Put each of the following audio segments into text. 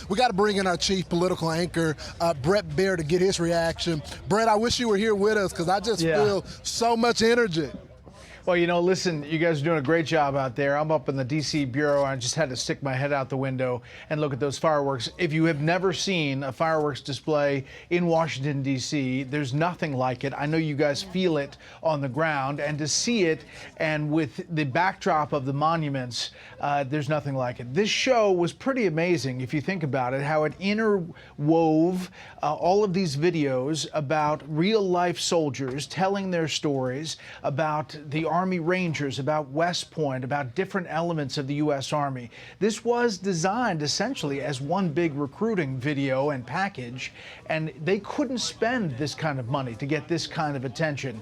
We got to bring in our chief political anchor, Bret Baier, to get his reaction. Bret, I wish you were here with us because I just feel so much energy. Well, you know, listen, you guys are doing a great job out there. I'm up in the D.C. Bureau, and I just had to stick my head out the window and look at those fireworks. If you have never seen a fireworks display in Washington, D.C., there's nothing like it. I know you guys feel it on the ground, and to see it, and with the backdrop of the monuments, there's nothing like it. This show was pretty amazing, if you think about it, how it interwove all of these videos about real-life soldiers telling their stories about the Army Rangers, about West Point, about different elements of the U.S. Army. This was designed essentially as one big recruiting video and package, and they couldn't spend this kind of money to get this kind of attention.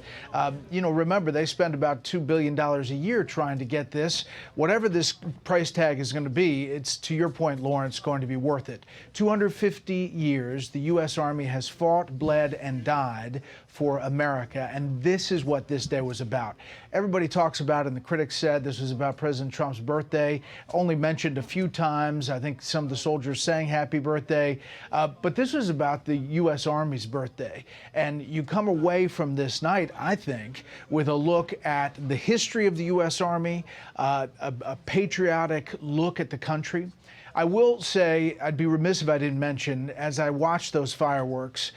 You know, remember, they spend about $2 billion a year trying to get this. Whatever this price tag is going to be, it's, to your point, Lawrence, going to be worth it. 250 years, the U.S. Army has fought, bled, and died for America, and this is what this day was about. Everybody talks about, and the critics said this was about President Trump's birthday, only mentioned a few times. I think some of the soldiers sang happy birthday, but this was about the U.S. Army's birthday. And you come away from this night, I think, with a look at the history of the U.S. Army, a patriotic look at the country. I will say, I'd be remiss if I didn't mention, as I watched those fireworks,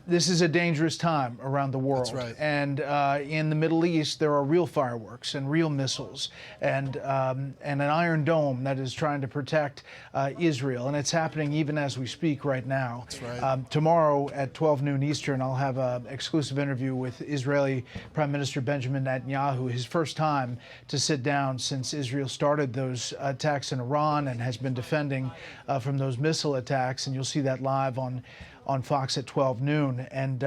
this is a dangerous time around the world. That's right. And in the Middle East, there are real fireworks and real missiles and an Iron Dome that is trying to protect Israel. And it's happening even as we speak right now. That's right. Tomorrow at 12 noon Eastern, I'll have an exclusive interview with Israeli Prime Minister Benjamin Netanyahu, his first time to sit down since Israel started those attacks in Iran and has been defending from those missile attacks. And you'll see that live on Fox at 12 noon. And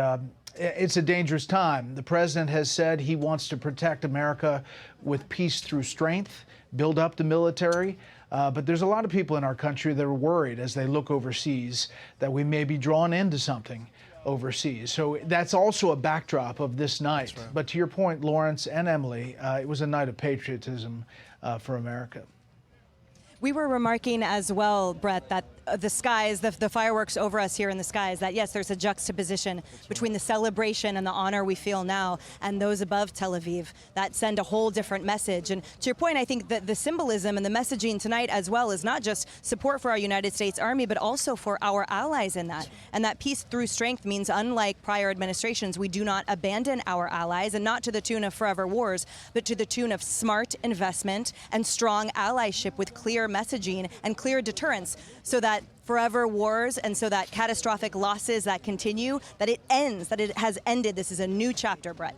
it's a dangerous time. The president has said he wants to protect America with peace through strength, build up the military. But there's a lot of people in our country that are worried as they look overseas that we may be drawn into something overseas. So that's also a backdrop of this night. Right. But to your point, Lawrence and Emily, it was a night of patriotism for America. We were remarking as well, Bret, that the skies, the fireworks over us here in the skies, that yes, there's a juxtaposition between the celebration and the honor we feel now and those above Tel Aviv that send a whole different message. And to your point, I think that the symbolism and the messaging tonight as well is not just support for our United States Army, but also for our allies in that. And that peace through strength means, unlike prior administrations, we do not abandon our allies, and not to the tune of forever wars, but to the tune of smart investment and strong allyship with clear messaging and clear deterrence, so that forever wars and so that catastrophic losses that continue, that it ends, that it has ended. This is a new chapter, Bret.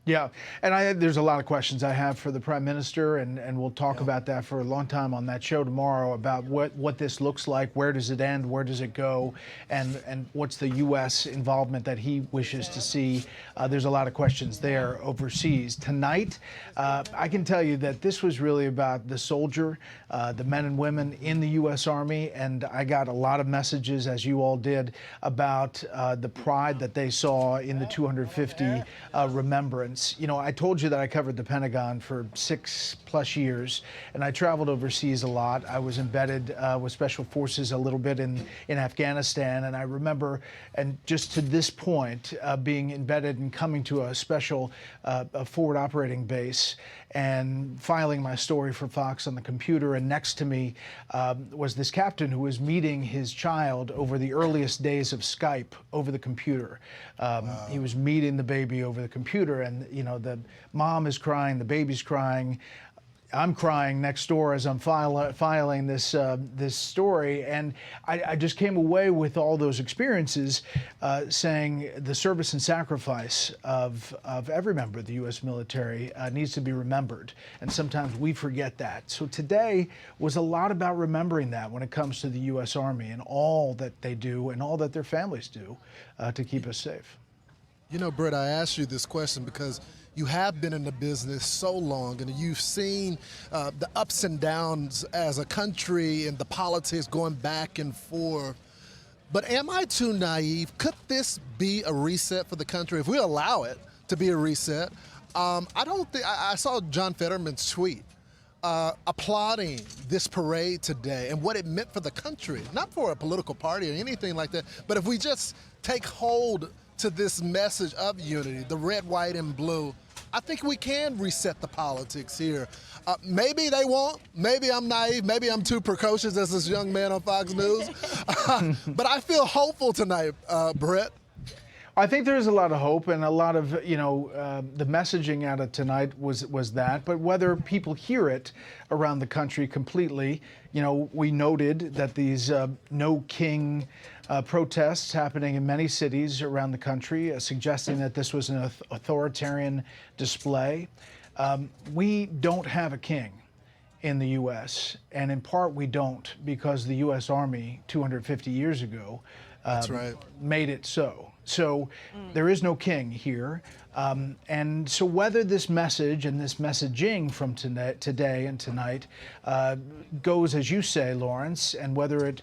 Yeah, and there's a lot of questions I have for the Prime Minister, and we'll talk about that for a long time on that show tomorrow about what this looks like, where does it end, where does it go, and what's the U.S. involvement that he wishes to see. There's a lot of questions there overseas. Tonight, I can tell you that this was really about the soldier, the men and women in the U.S. Army, and I got a lot of messages, as you all did, about the pride that they saw in the 250 remembrance. You know, I told you that I covered the Pentagon for 6+ years, and I traveled overseas a lot. I was embedded with Special Forces a little bit in Afghanistan, and I remember, and just to this point, being embedded and coming to a special forward operating base and filing my story for Fox on the computer, and next to me was this captain who was meeting his child over the earliest days of Skype over the computer. He was meeting the baby over the computer, and you know, the mom is crying, the baby's crying. I'm crying next door as I'm filing this this story, and I just came away with all those experiences, saying the service and sacrifice of every member of the U.S. military needs to be remembered, and sometimes we forget that. So today was a lot about remembering that when it comes to the U.S. Army and all that they do and all that their families do to keep us safe. You know, Bret, I asked you this question because you have been in the business so long, and you've seen the ups and downs as a country and the politics going back and forth. But am I too naive? Could this be a reset for the country if we allow it to be a reset? I don't think I saw John Fetterman's tweet applauding this parade today and what it meant for the country, not for a political party or anything like that, but if we just take hold to this message of unity, the red, white, and blue, I think we can reset the politics here. Maybe they won't. Maybe I'm naive. Maybe I'm too precocious as this young man on Fox News. But I feel hopeful tonight, Bret. I think there's a lot of hope, and a lot of, the messaging out of tonight was that. But whether people hear it around the country completely, we noted that these No King protests happening in many cities around the country, suggesting that this was an authoritarian display. We don't have a king in the U.S., and in part we don't because the U.S. Army 250 years ago That's right. made it so. So there is no king here. And so whether this message and this messaging from today and tonight goes, as you say, Lawrence, and whether it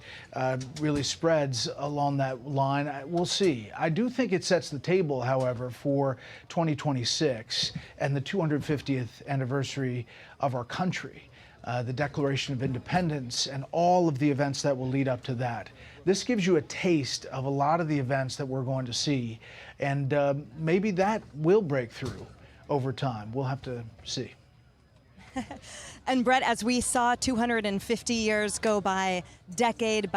really spreads along that line, we'll see. I do think it sets the table, however, for 2026 and the 250th anniversary of our country. The Declaration of Independence and all of the events that will lead up to that. This gives you a taste of a lot of the events that we're going to see, and maybe that will break through over time. We'll have to see. And Bret, as we saw 250 years go by decade,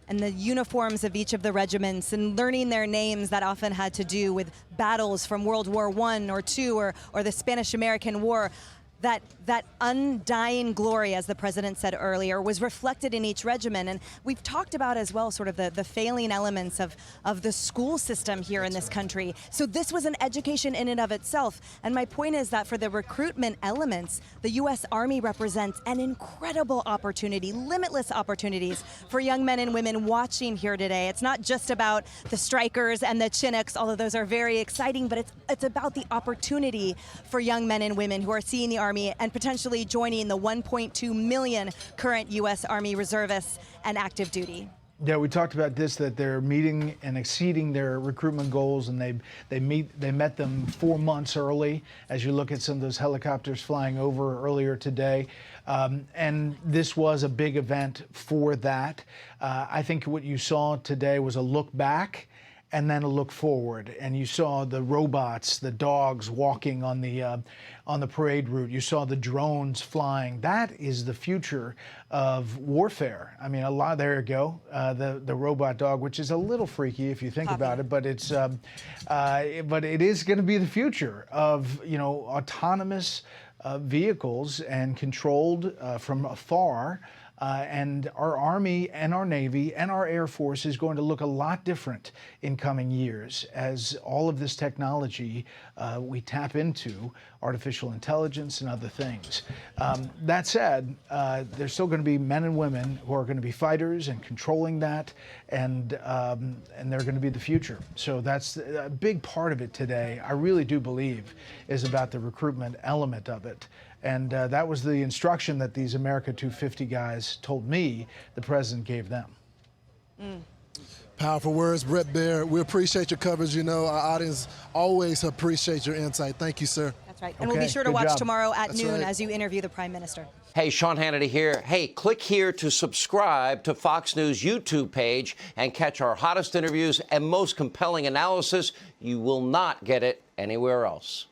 and the uniforms of each of the regiments and learning their names that often had to do with battles from World War I or II or the Spanish-American War, that undying glory, as the president said earlier, was reflected in each regiment. And we've talked about as well sort of the failing elements of the school system here in this country. So this was an education in and of itself. And my point is that for the recruitment elements, the U.S. Army represents an incredible opportunity, limitless opportunities for young men and women watching here today. It's not just about the strikers and the Chinooks, although those are very exciting, but it's about the opportunity for young men and women who are seeing the Army and potentially joining the 1.2 million current U.S. Army reservists and active duty. Yeah, we talked about this, that they're meeting and exceeding their recruitment goals, and they met them 4 months early. As you look at some of those helicopters flying over earlier today, and this was a big event for that. I think what you saw today was a look back and then a look forward, and you saw the robots, the dogs walking on the parade route. You saw the drones flying. That is the future of warfare. I mean, there you go, the robot dog, which is a little freaky if you think about it, but it's but it is going to be the future of autonomous vehicles and controlled from afar. And our Army and our Navy and our Air Force is going to look a lot different in coming years as all of this technology we tap into, artificial intelligence and other things. That said, there's still going to be men and women who are going to be fighters and controlling that, and they're going to be the future. So that's a big part of it today, I really do believe, is about the recruitment element of it. And that was the instruction that these America 250 guys told me the president gave them. Powerful words, Bret Baier. We appreciate your coverage. Our audience always appreciates your insight. Thank you, sir. That's right. And we'll be sure to watch tomorrow at noon right. as you interview the Prime Minister. Hey, Sean Hannity here. Hey, click here to subscribe to Fox News YouTube page and catch our hottest interviews and most compelling analysis. You will not get it anywhere else.